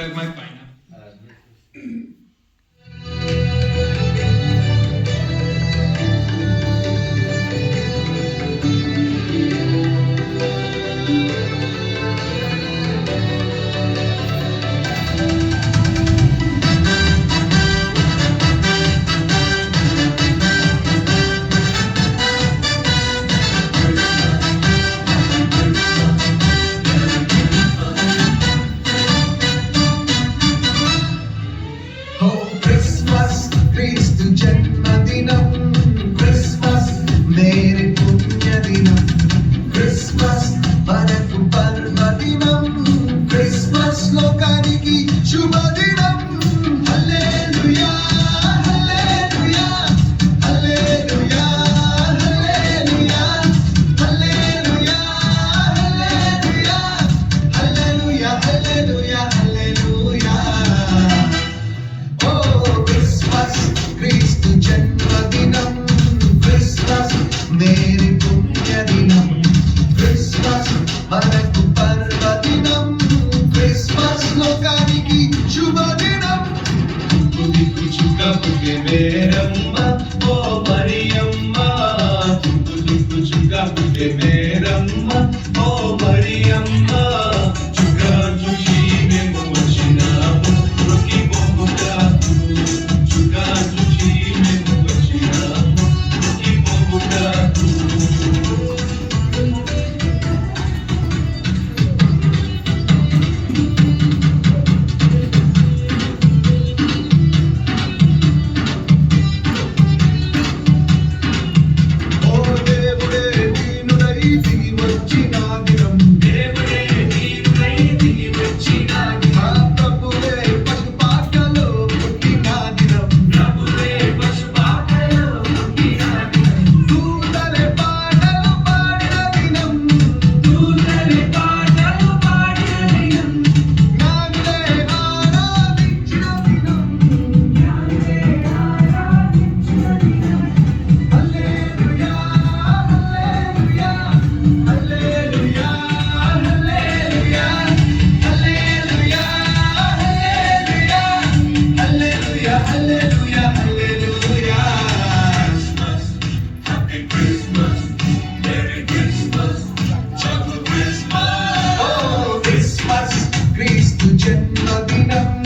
like my pineapple. క్రీస్తు జన్మదినం Christmas merry పుణ్యదినం Christmas మనకు పర్వదినం క్రిస్మస్ లోకానికి శుభదినం హల్లెలూయా హల్లెలూయా హల్లెలూయా హల్లెలూయా హల్లెలూయా హల్లెలూయా హల్లెలూయా హల్లెలూయా క్రీస్తు జన్మదినం క్రిస్మస్ మేరీ పుణ్యదినం క్రిస్మస్ మనకు పర్వదినం క్రిస్మస్ లోకానికి శుభదినం తుదికు చుక్కపుకే మేరమ్మ ఓ మరియమ్మ తుదికు చుక్కపుకే మేరమ్మ ఓ మరియమ్మ చుక్క చూసి మేము వచ్చినాము రుకి పోగుతాము క్రీస్తు జన్మదినం